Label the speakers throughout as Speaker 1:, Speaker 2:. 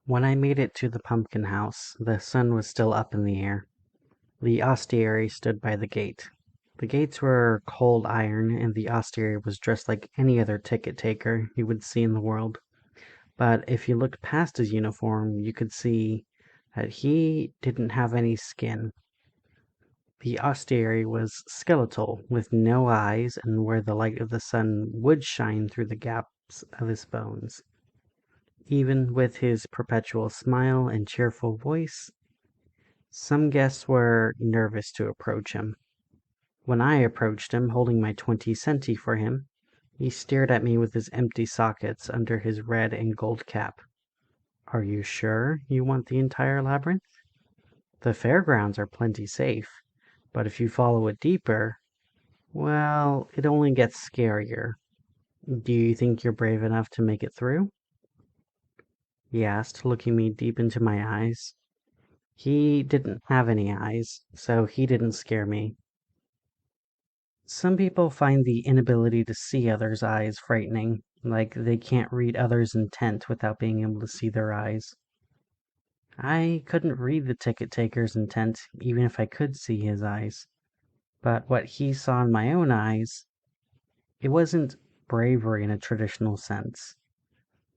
Speaker 1: When I made it to the pumpkin house, the sun was still up in the air. The ostiary stood by the gate. The gates were cold iron, and the ostiary was dressed like any other ticket taker you would see in the world. But if you looked past his uniform, you could see that he didn't have any skin. The ostiary was skeletal, with no eyes, and where the light of the sun would shine through the gaps of his bones. Even with his perpetual smile and cheerful voice, some guests were nervous to approach him. When I approached him, holding my 20 centi for him, he stared at me with his empty sockets under his red and gold cap. "Are you sure you want the entire labyrinth? The fairgrounds are plenty safe, but if you follow it deeper, well, it only gets scarier. Do you think you're brave enough to make it through?" he asked, looking me deep into my eyes. He didn't have any eyes, so he didn't scare me. Some people find the inability to see others' eyes frightening, like they can't read others' intent without being able to see their eyes. I couldn't read the ticket taker's intent, even if I could see his eyes. But what he saw in my own eyes, it wasn't bravery in a traditional sense.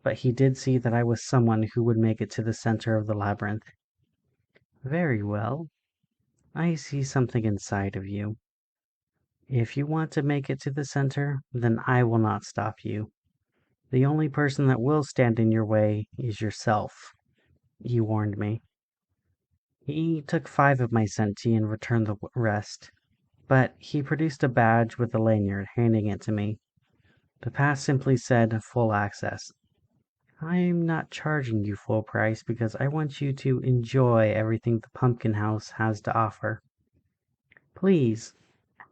Speaker 1: But he did see that I was someone who would make it to the center of the labyrinth. "Very well. I see something inside of you. If you want to make it to the center, then I will not stop you. The only person that will stand in your way is yourself," he warned me. He took 5 of my centi and returned the rest, but he produced a badge with a lanyard, handing it to me. The pass simply said "full access." "I'm not charging you full price because I want you to enjoy everything the pumpkin house has to offer. Please,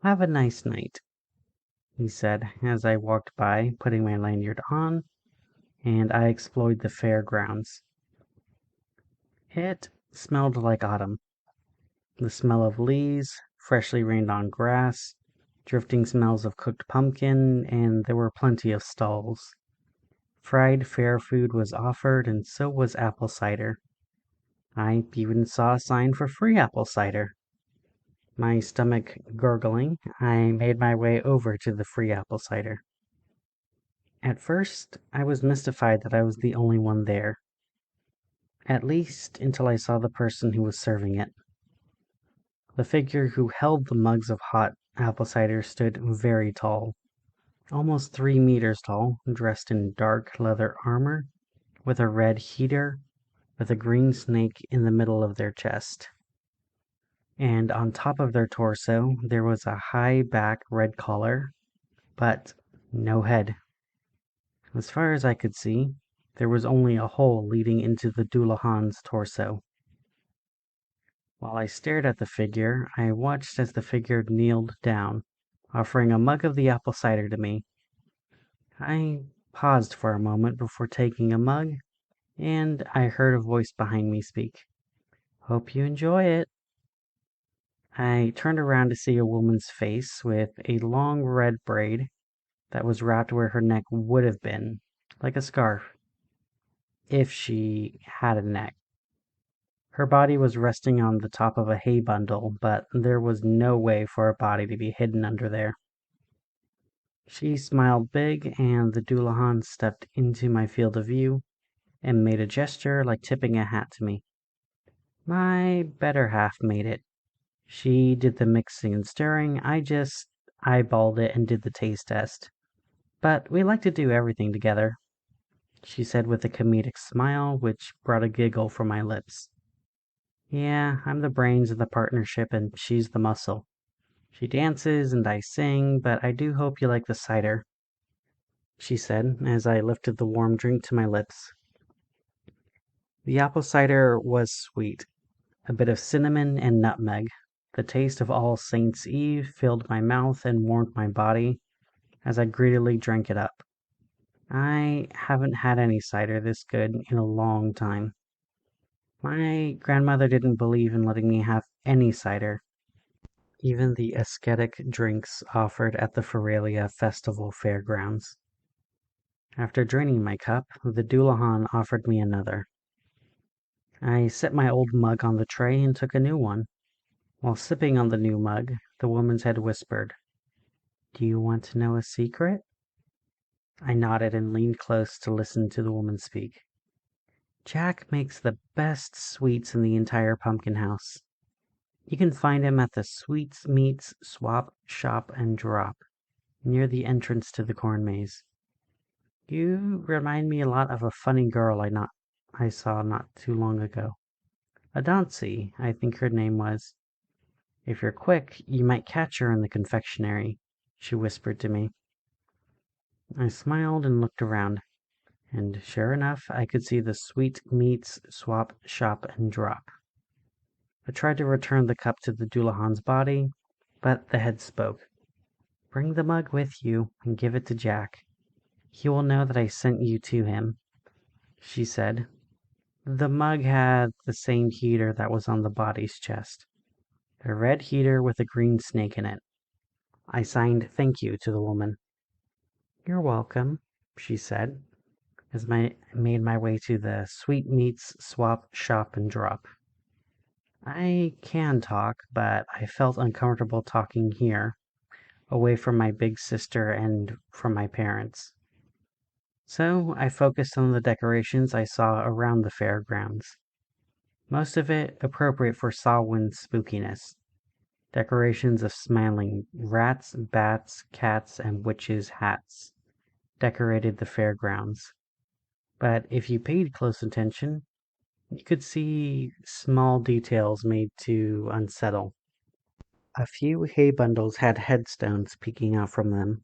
Speaker 1: have a nice night," he said as I walked by, putting my lanyard on, and I explored the fairgrounds. It smelled like autumn. The smell of leaves, freshly rained on grass, drifting smells of cooked pumpkin, and there were plenty of stalls. Fried fair food was offered, and so was apple cider. I even saw a sign for free apple cider. My stomach gurgling, I made my way over to the free apple cider. At first, I was mystified that I was the only one there. At least until I saw the person who was serving it. The figure who held the mugs of hot apple cider stood very tall, almost 3 meters tall, dressed in dark leather armor, with a red heater, with a green snake in the middle of their chest. And on top of their torso, there was a high back red collar, but no head. As far as I could see, there was only a hole leading into the dullahan's torso. While I stared at the figure, I watched as the figure kneeled down, offering a mug of the apple cider to me. I paused for a moment before taking a mug, and I heard a voice behind me speak. "Hope you enjoy it." I turned around to see a woman's face with a long red braid that was wrapped where her neck would have been, like a scarf, if she had a neck. Her body was resting on the top of a hay bundle, but there was no way for a body to be hidden under there. She smiled big, and the dullahan stepped into my field of view and made a gesture like tipping a hat to me. My better half made it. She did the mixing and stirring. I just eyeballed it and did the taste test. But we like to do everything together, she said with a comedic smile, which brought a giggle from my lips. "Yeah, I'm the brains of the partnership and she's the muscle. She dances and I sing, but I do hope you like the cider," she said as I lifted the warm drink to my lips. The apple cider was sweet, a bit of cinnamon and nutmeg. The taste of All Saints' Eve filled my mouth and warmed my body as I greedily drank it up. I haven't had any cider this good in a long time. My grandmother didn't believe in letting me have any cider, even the ascetic drinks offered at the Feralia Festival Fairgrounds. After draining my cup, the dullahan offered me another. I set my old mug on the tray and took a new one. While sipping on the new mug, the woman's head whispered, "Do you want to know a secret?" I nodded and leaned close to listen to the woman speak. "Jack makes the best sweets in the entire pumpkin house. You can find him at the Sweets Meats Swap Shop and Drop, near the entrance to the corn maze. You remind me a lot of a funny girl I saw not too long ago. Adansi, I think her name was. If you're quick, you might catch her in the confectionery," she whispered to me. I smiled and looked around, and sure enough, I could see the Sweet Meats Swap Shop and Drop. I tried to return the cup to the dullahan's body, but the head spoke. "Bring the mug with you and give it to Jack. He will know that I sent you to him," she said. The mug had the same heater that was on the body's chest. A red heater with a green snake in it. I signed "Thank you" to the woman. "You're welcome," she said, as I made my way to the Sweetmeats Swap Shop and Drop. I can talk, but I felt uncomfortable talking here, away from my big sister and from my parents. So I focused on the decorations I saw around the fairgrounds. Most of it appropriate for Samhain's spookiness. Decorations of smiling rats, bats, cats, and witches' hats decorated the fairgrounds. But if you paid close attention, you could see small details made to unsettle. A few hay bundles had headstones peeking out from them.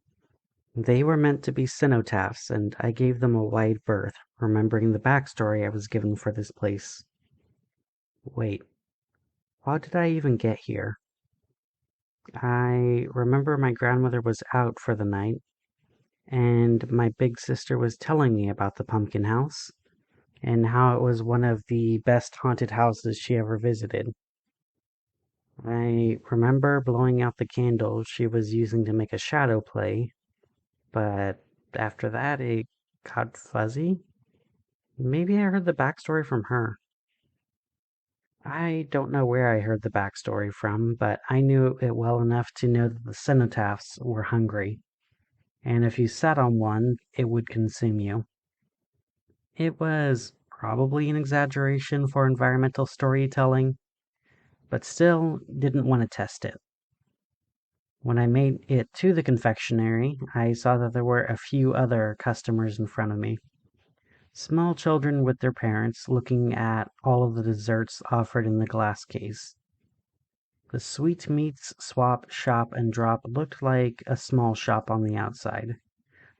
Speaker 1: They were meant to be cenotaphs, and I gave them a wide berth, remembering the backstory I was given for this place. Wait, how did I even get here? I remember my grandmother was out for the night, and my big sister was telling me about the pumpkin house, and how it was one of the best haunted houses she ever visited. I remember blowing out the candle she was using to make a shadow play, but after that it got fuzzy. Maybe I heard the backstory from her. I don't know where I heard the backstory from, but I knew it well enough to know that the cenotaphs were hungry, and if you sat on one, it would consume you. It was probably an exaggeration for environmental storytelling, but still didn't want to test it. When I made it to the confectionery, I saw that there were a few other customers in front of me. Small children with their parents looking at all of the desserts offered in the glass case. The Sweetmeats Swap Shop and Drop looked like a small shop on the outside,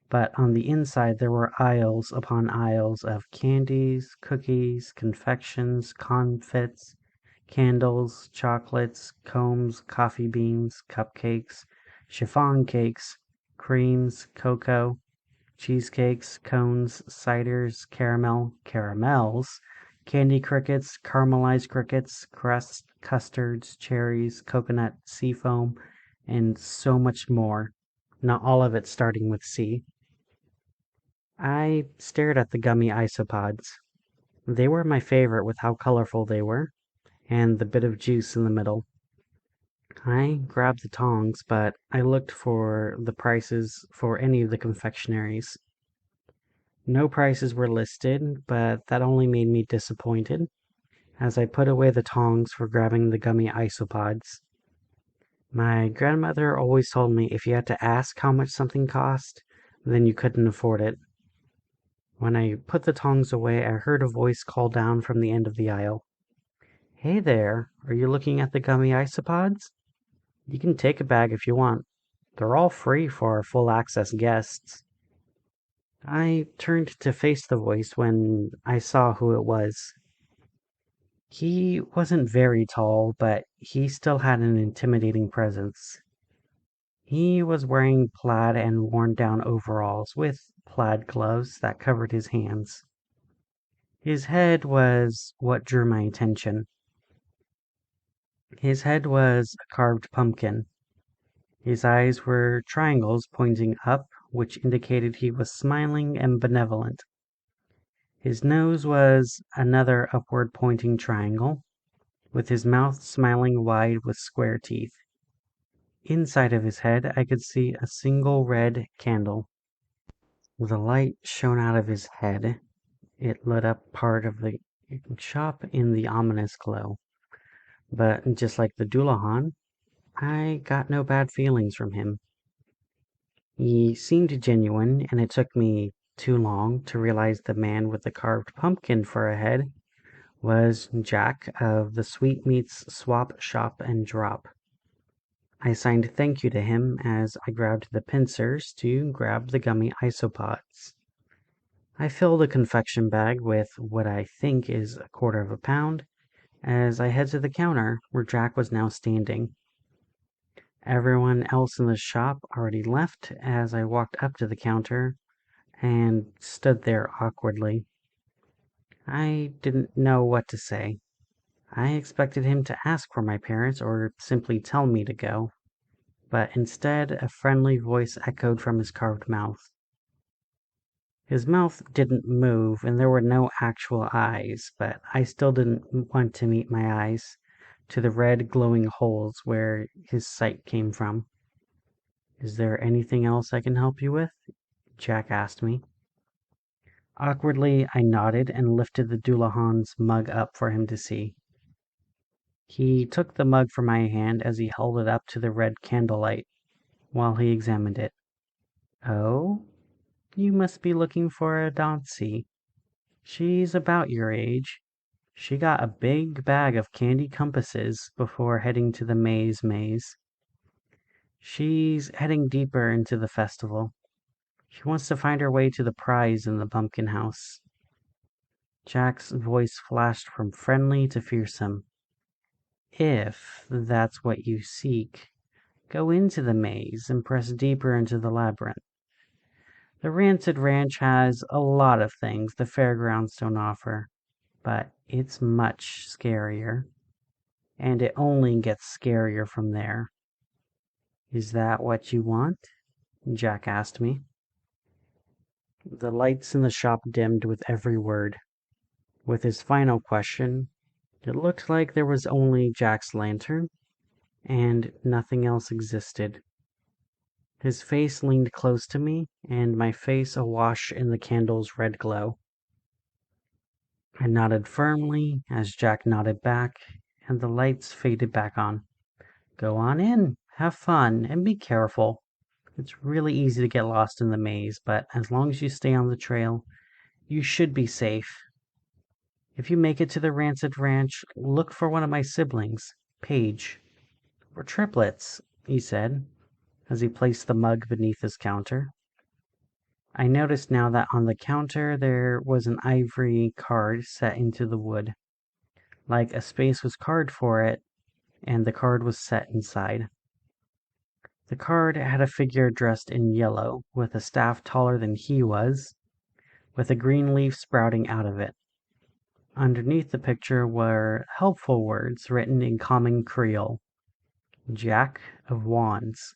Speaker 1: but on the inside there were aisles upon aisles of candies, cookies, confections, confits, candles, chocolates, combs, coffee beans, cupcakes, chiffon cakes, creams, cocoa, cheesecakes, cones, ciders, caramels, candy crickets, caramelized crickets, crusts, custards, cherries, coconut, seafoam, and so much more, not all of it starting with C. I stared at the gummy isopods. They were my favorite with how colorful they were, and the bit of juice in the middle. I grabbed the tongs, but I looked for the prices for any of the confectionaries. No prices were listed, but that only made me disappointed as I put away the tongs for grabbing the gummy isopods. My grandmother always told me if you had to ask how much something cost, then you couldn't afford it. When I put the tongs away, I heard a voice call down from the end of the aisle. "Hey there, are you looking at the gummy isopods? You can take a bag if you want. They're all free for our full access guests." I turned to face the voice when I saw who it was. He wasn't very tall, but he still had an intimidating presence. He was wearing plaid and worn down overalls with plaid gloves that covered his hands. His head was what drew my attention. His head was a carved pumpkin. His eyes were triangles pointing up, which indicated he was smiling and benevolent. His nose was another upward-pointing triangle, with his mouth smiling wide with square teeth. Inside of his head I could see a single red candle. The light shone out of his head. It lit up part of the shop in the ominous glow. But just like the dullahan, I got no bad feelings from him. He seemed genuine, and it took me too long to realize the man with the carved pumpkin for a head was Jack of the Sweetmeats Swap Shop and Drop. I signed thank you to him as I grabbed the pincers to grab the gummy isopods. I filled a confection bag with what I think is a quarter of a pound as I head to the counter where Jack was now standing. Everyone else in the shop already left as I walked up to the counter and stood there awkwardly. I didn't know what to say. I expected him to ask for my parents or simply tell me to go, but instead a friendly voice echoed from his carved mouth. His mouth didn't move and there were no actual eyes, but I still didn't want to meet my eyes to the red glowing holes where his sight came from. "Is there anything else I can help you with?" Jack asked me. Awkwardly, I nodded and lifted the dullahan's mug up for him to see. He took the mug from my hand as he held it up to the red candlelight while he examined it. "Oh, you must be looking for Adansi. She's about your age. She got a big bag of candy compasses before heading to the maze. She's heading deeper into the festival. She wants to find her way to the prize in the pumpkin house." Jack's voice flashed from friendly to fearsome. "If that's what you seek, go into the maze and press deeper into the labyrinth. The Rancid Ranch has a lot of things the Fairgrounds don't offer, but it's much scarier. And it only gets scarier from there." "Is that what you want?" Jack asked me. The lights in the shop dimmed with every word. With his final question, it looked like there was only Jack's lantern, and nothing else existed. His face leaned close to me, and my face awash in the candle's red glow. I nodded firmly as Jack nodded back, and the lights faded back on. "Go on in, have fun, and be careful. It's really easy to get lost in the maze, but as long as you stay on the trail, you should be safe. If you make it to the Rancid Ranch, look for one of my siblings, Paige. We're triplets," he said, as he placed the mug beneath his counter. I noticed now that on the counter there was an ivory card set into the wood. Like a space was carved for it, and the card was set inside. The card had a figure dressed in yellow, with a staff taller than he was, with a green leaf sprouting out of it. Underneath the picture were helpful words written in common Creole. "Jack of Wands."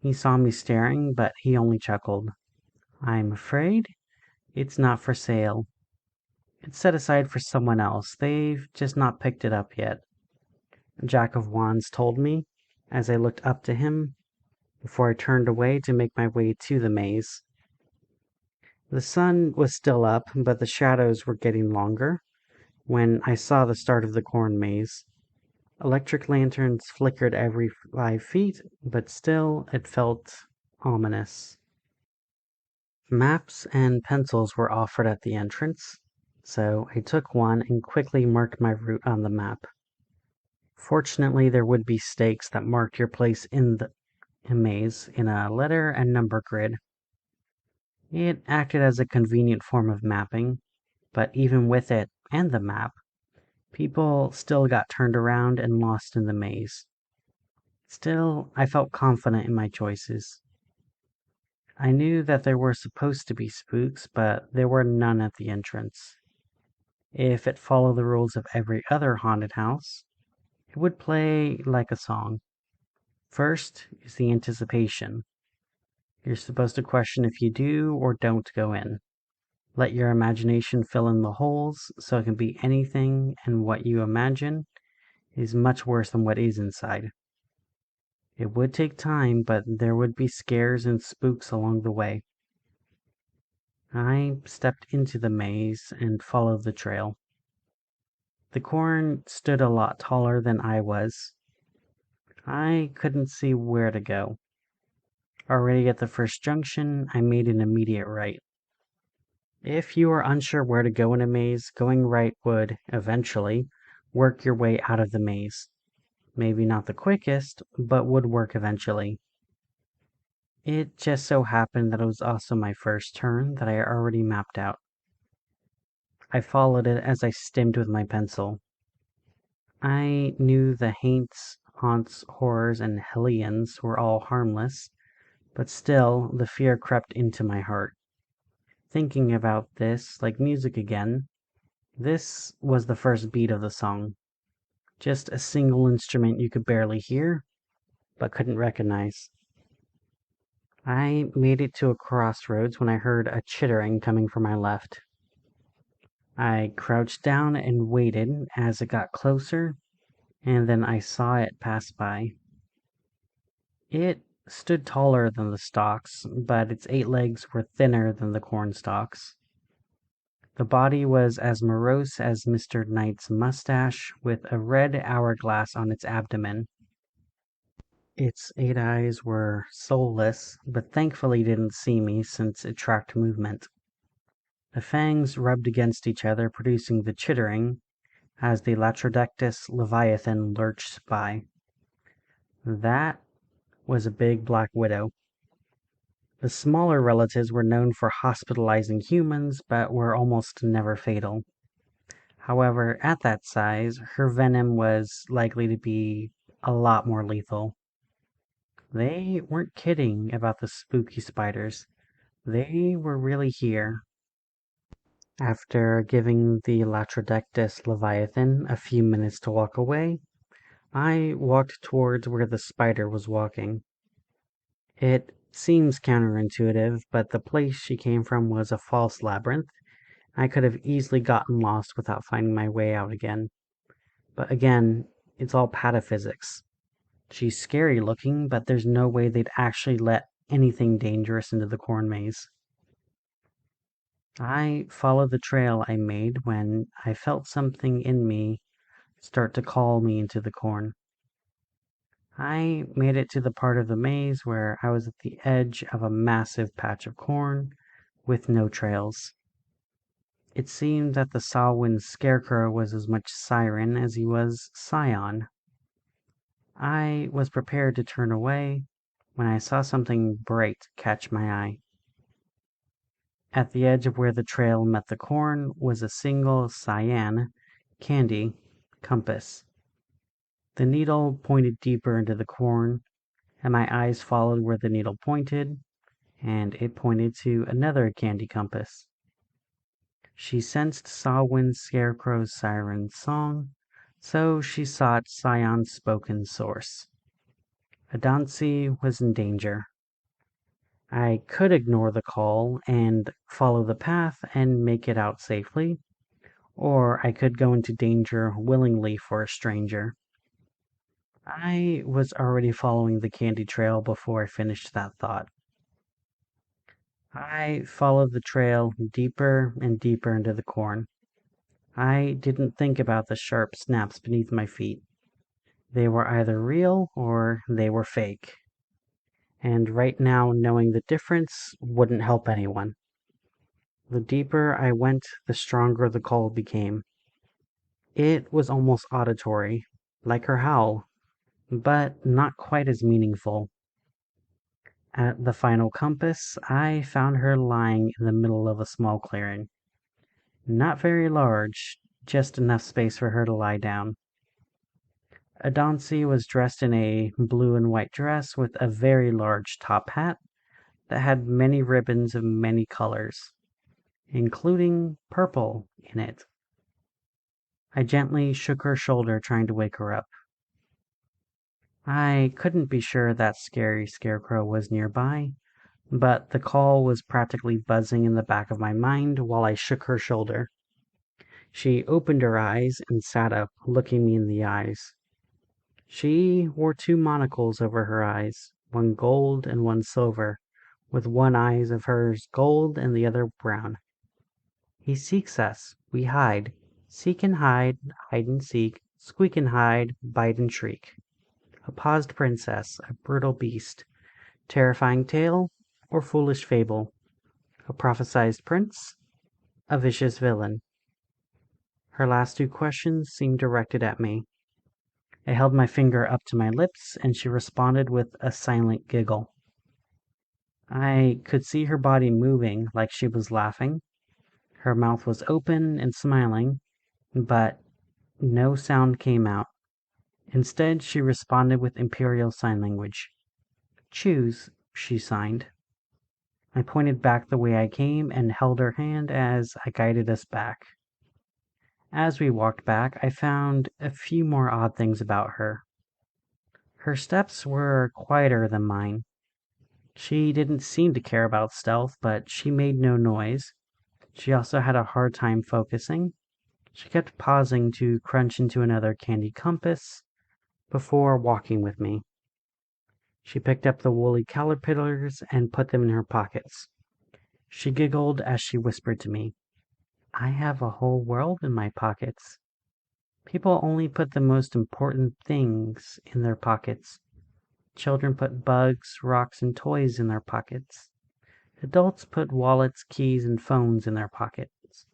Speaker 1: He saw me staring, but he only chuckled. "I'm afraid it's not for sale. It's set aside for someone else. They've just not picked it up yet," Jack of Wands told me as I looked up to him before I turned away to make my way to the maze. The sun was still up, but the shadows were getting longer when I saw the start of the corn maze. Electric lanterns flickered every 5 feet, but still it felt ominous. Maps and pencils were offered at the entrance, so I took one and quickly marked my route on the map. Fortunately, there would be stakes that marked your place in the maze in a letter and number grid. It acted as a convenient form of mapping, but even with it and the map, people still got turned around and lost in the maze. Still, I felt confident in my choices. I knew that there were supposed to be spooks, but there were none at the entrance. If it followed the rules of every other haunted house, it would play like a song. First is the anticipation. You're supposed to question if you do or don't go in. Let your imagination fill in the holes so it can be anything, and what you imagine is much worse than what is inside. It would take time, but there would be scares and spooks along the way. I stepped into the maze and followed the trail. The corn stood a lot taller than I was. I couldn't see where to go. Already at the first junction, I made an immediate right. If you are unsure where to go in a maze, going right would, eventually, work your way out of the maze. Maybe not the quickest, but would work eventually. It just so happened that it was also my first turn that I already mapped out. I followed it as I stimmed with my pencil. I knew the haints, haunts, horrors, and hellions were all harmless, but still the fear crept into my heart. Thinking about this, like music again, this was the first beat of the song. Just a single instrument you could barely hear, but couldn't recognize. I made it to a crossroads when I heard a chittering coming from my left. I crouched down and waited as it got closer, and then I saw it pass by. It stood taller than the stalks, but its 8 legs were thinner than the corn stalks. The body was as morose as Mr. Knight's mustache, with a red hourglass on its abdomen. Its 8 eyes were soulless, but thankfully didn't see me since it tracked movement. The fangs rubbed against each other, producing the chittering as the Latrodectus leviathan lurched by. That was a big black widow. The smaller relatives were known for hospitalizing humans, but were almost never fatal. However, at that size, her venom was likely to be a lot more lethal. They weren't kidding about the spooky spiders. They were really here. After giving the Latrodectus leviathan a few minutes to walk away, I walked towards where the spider was walking. It seems counterintuitive, but the place she came from was a false labyrinth. I could have easily gotten lost without finding my way out again. But again, it's all pataphysics. She's scary looking, but there's no way they'd actually let anything dangerous into the corn maze. I followed the trail I made when I felt something in me start to call me into the corn. I made it to the part of the maze where I was at the edge of a massive patch of corn with no trails. It seemed that the Samhain scarecrow was as much siren as he was scion. I was prepared to turn away when I saw something bright catch my eye. At the edge of where the trail met the corn was a single cyan candy compass. The needle pointed deeper into the corn, and my eyes followed where the needle pointed, and it pointed to another candy compass. She sensed Samhain Scarecrow's siren song, so she sought Scion's spoken source. Adansi was in danger. I could ignore the call and follow the path and make it out safely, or I could go into danger willingly for a stranger. I was already following the candy trail before I finished that thought. I followed the trail deeper and deeper into the corn. I didn't think about the sharp snaps beneath my feet. They were either real or they were fake. And right now, knowing the difference wouldn't help anyone. The deeper I went, the stronger the call became. It was almost auditory, like her howl, but not quite as meaningful. At the final compass, I found her lying in the middle of a small clearing. Not very large, just enough space for her to lie down. Adansi was dressed in a blue and white dress with a very large top hat that had many ribbons of many colors, including purple in it. I gently shook her shoulder, trying to wake her up. I couldn't be sure that scary scarecrow was nearby, but the call was practically buzzing in the back of my mind while I shook her shoulder. She opened her eyes and sat up, looking me in the eyes. She wore 2 monocles over her eyes, one gold and one silver, with one eye of hers gold and the other brown. He seeks us, we hide. Seek and hide and seek, squeak and hide, bite and shriek. A paused princess, a brutal beast, terrifying tale, or foolish fable. A prophesied prince, a vicious villain. Her last 2 questions seemed directed at me. I held my finger up to my lips, and she responded with a silent giggle. I could see her body moving like she was laughing. Her mouth was open and smiling, but no sound came out. Instead, she responded with Imperial Sign Language. "Choose," she signed. I pointed back the way I came and held her hand as I guided us back. As we walked back, I found a few more odd things about her. Her steps were quieter than mine. She didn't seem to care about stealth, but she made no noise. She also had a hard time focusing. She kept pausing to crunch into another candy compass before walking with me. She picked up the woolly caterpillars and put them in her pockets. She giggled as she whispered to me, "I have a whole world in my pockets." People only put the most important things in their pockets. Children put bugs, rocks, and toys in their pockets. Adults put wallets, keys, and phones in their pockets.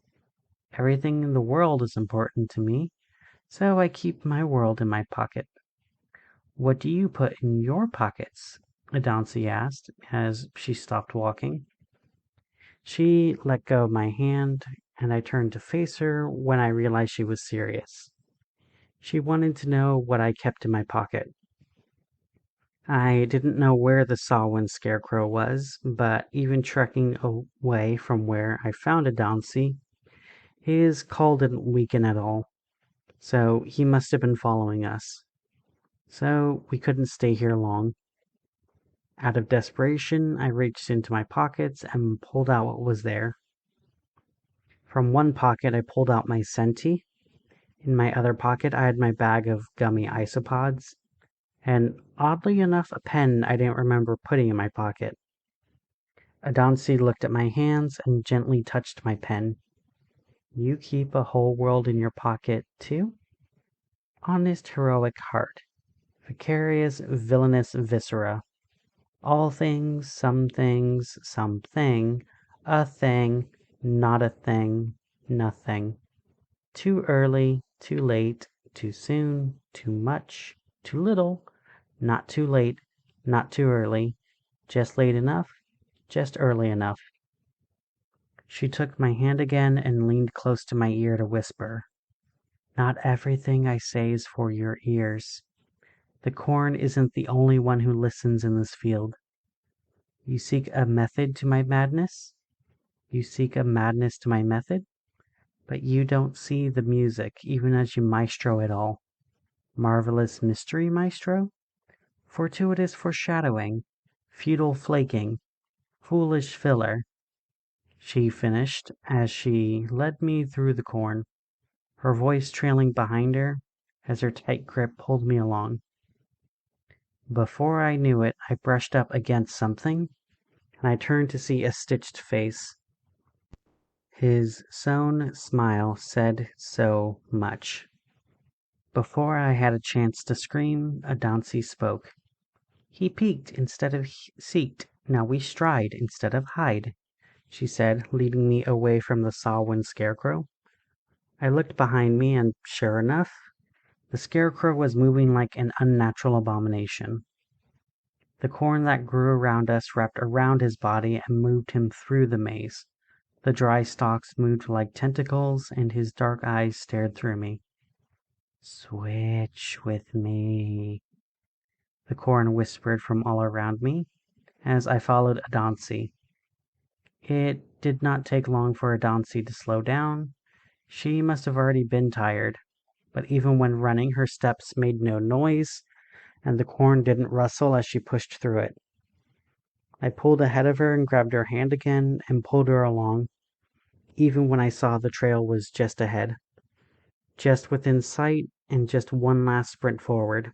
Speaker 1: Everything in the world is important to me, so I keep my world in my pocket. "What do you put in your pockets?" Adansi asked as she stopped walking. She let go of my hand, and I turned to face her when I realized she was serious. She wanted to know what I kept in my pocket. I didn't know where the Sawin scarecrow was, but even trekking away from where I found Adansi, his call didn't weaken at all, so he must have been following us. So we couldn't stay here long. Out of desperation, I reached into my pockets and pulled out what was there. From one pocket, I pulled out my senti. In my other pocket, I had my bag of gummy isopods, and oddly enough, a pen I didn't remember putting in my pocket. Adansi looked at my hands and gently touched my pen. "You keep a whole world in your pocket, too?" Honest, heroic heart. Vicarious, villainous viscera. All things, something, a thing, not a thing, nothing. Too early, too late, too soon, too much, too little, not too late, not too early, just late enough, just early enough. She took my hand again and leaned close to my ear to whisper, "Not everything I say is for your ears. The corn isn't the only one who listens in this field. You seek a method to my madness? You seek a madness to my method? But you don't see the music, even as you maestro it all. Marvelous mystery, maestro? Fortuitous foreshadowing, futile flaking, foolish filler," she finished as she led me through the corn, her voice trailing behind her as her tight grip pulled me along. Before I knew it, I brushed up against something, and I turned to see a stitched face. His sewn smile said so much. Before I had a chance to scream, Adansi spoke. "He peeked instead of seeked. Now we stride instead of hide," she said, leading me away from the Sawin scarecrow. I looked behind me, and sure enough, the scarecrow was moving like an unnatural abomination. The corn that grew around us wrapped around his body and moved him through the maze. The dry stalks moved like tentacles, and his dark eyes stared through me. "Switch with me," the corn whispered from all around me, as I followed Adansi. It did not take long for Adansi to slow down. She must have already been tired, but even when running, her steps made no noise, and the corn didn't rustle as she pushed through it. I pulled ahead of her and grabbed her hand again and pulled her along, even when I saw the trail was just ahead, just within sight, and just one last sprint forward.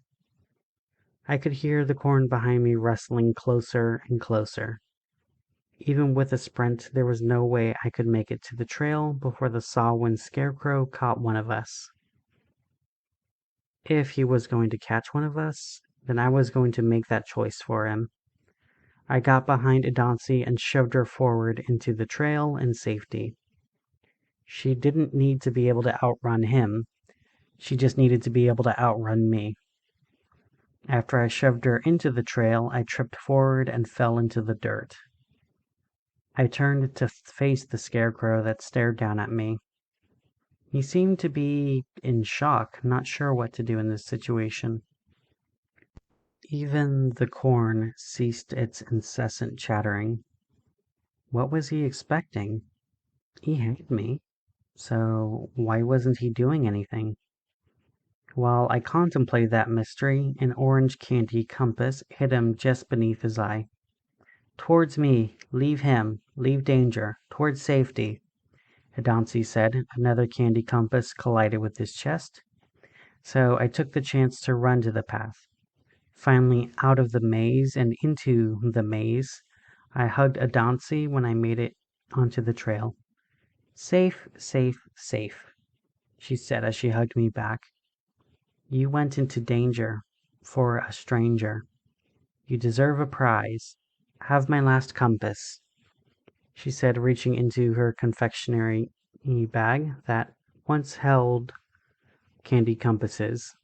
Speaker 1: I could hear the corn behind me rustling closer and closer. Even with a sprint, there was no way I could make it to the trail before the Sawwind Scarecrow caught one of us. If he was going to catch one of us, then I was going to make that choice for him. I got behind Adansi and shoved her forward into the trail in safety. She didn't need to be able to outrun him. She just needed to be able to outrun me. After I shoved her into the trail, I tripped forward and fell into the dirt. I turned to face the Scarecrow that stared down at me. He seemed to be in shock, not sure what to do in this situation. Even the corn ceased its incessant chattering. What was he expecting? He hated me, so why wasn't he doing anything? While I contemplated that mystery, an orange candy compass hit him just beneath his eye. "Towards me! Leave him! Leave danger! Towards safety!" Adansi said. Another candy compass collided with his chest, so I took the chance to run to the path. Finally out of the maze and into the maze, I hugged Adansi when I made it onto the trail. "Safe, safe, safe," she said as she hugged me back. "You went into danger for a stranger. You deserve a prize. Have my last compass," she said, reaching into her confectionery bag that once held candy compasses.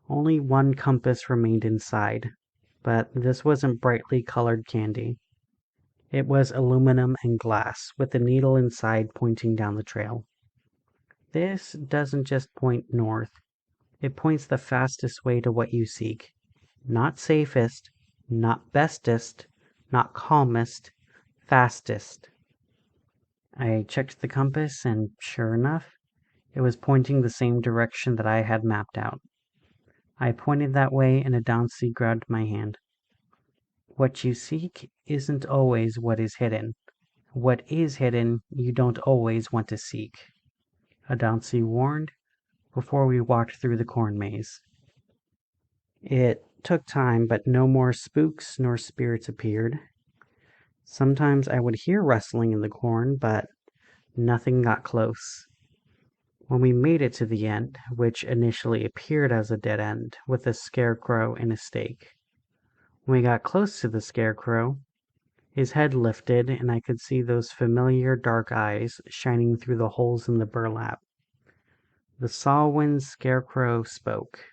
Speaker 1: Only one compass remained inside, but this wasn't brightly colored candy. It was aluminum and glass, with a needle inside pointing down the trail. This doesn't just point north. It points the fastest way to what you seek. Not safest, not bestest, not calmest, fastest. I checked the compass, and sure enough, it was pointing the same direction that I had mapped out. I pointed that way, and Adansi grabbed my hand. What you seek isn't always what is hidden. What is hidden, you don't always want to seek, Adansi warned before we walked through the corn maze. It took time, but no more spooks nor spirits appeared. Sometimes I would hear rustling in the corn, but nothing got close. When we made it to the end, which initially appeared as a dead end, with a scarecrow and a stake. When we got close to the Scarecrow, his head lifted, and I could see those familiar dark eyes shining through the holes in the burlap. The Sawwind Scarecrow spoke.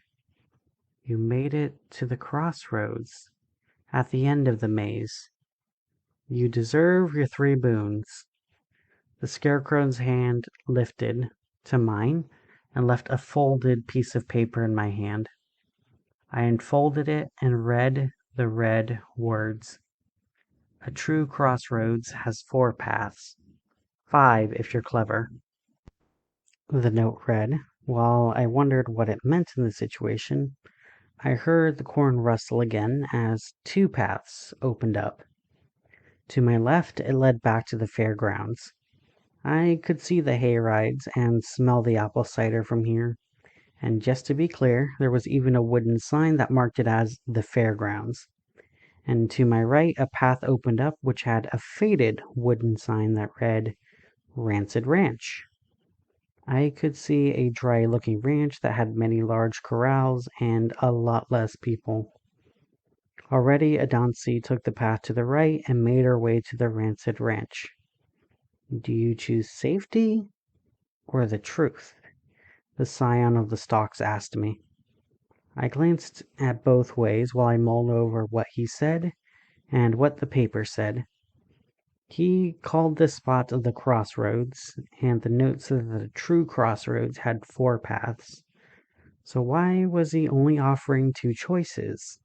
Speaker 1: "You made it to the crossroads, at the end of the maze. You deserve your 3 boons." The Scarecrow's hand lifted to mine and left a folded piece of paper in my hand. I unfolded it and read the red words. "A true crossroads has 4 paths. 5 if you're clever." The note read. While I wondered what it meant in the situation, I heard the corn rustle again as 2 paths opened up. To my left, it led back to the fairgrounds. I could see the hay rides and smell the apple cider from here. And just to be clear, there was even a wooden sign that marked it as the Fairgrounds. And to my right, a path opened up which had a faded wooden sign that read Rancid Ranch. I could see a dry-looking ranch that had many large corrals and a lot less people. Already Adansi took the path to the right and made her way to the Rancid Ranch. "Do you choose safety or the truth?" the scion of the stalks asked me. I glanced at both ways while I mulled over what he said and what the paper said. He called this spot the crossroads, and the note said that a true crossroads had 4 paths. So why was he only offering 2 choices?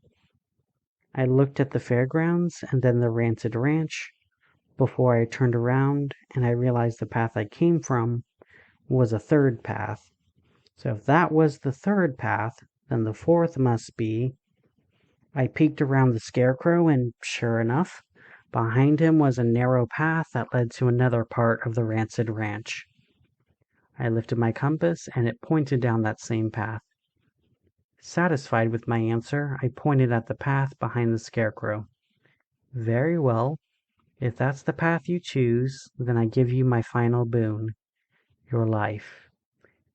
Speaker 1: I looked at the fairgrounds and then the Rancid Ranch before I turned around, and I realized the path I came from was a 3rd path. So if that was the 3rd path, then the 4th must be I peeked around the scarecrow, and sure enough, behind him was a narrow path that led to another part of the Rancid Ranch. I lifted my compass, and it pointed down that same path. Satisfied with my answer, I pointed at the path behind the scarecrow. Very well. If that's the path you choose, then I give you my final boon, your life.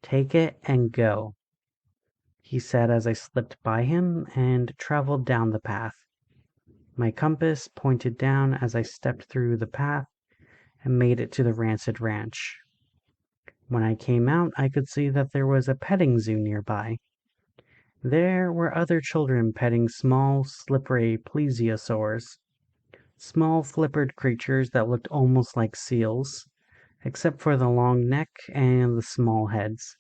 Speaker 1: Take it and go, he said as I slipped by him and traveled down the path. My compass pointed down as I stepped through the path and made it to the Rancid Ranch. When I came out, I could see that there was a petting zoo nearby. There were other children petting small, slippery plesiosaurs, small flippered creatures that looked almost like seals, except for the long neck and the small heads.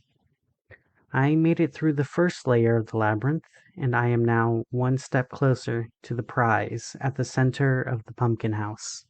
Speaker 1: I made it through the first layer of the labyrinth, and I am now one step closer to the prize at the center of the pumpkin house.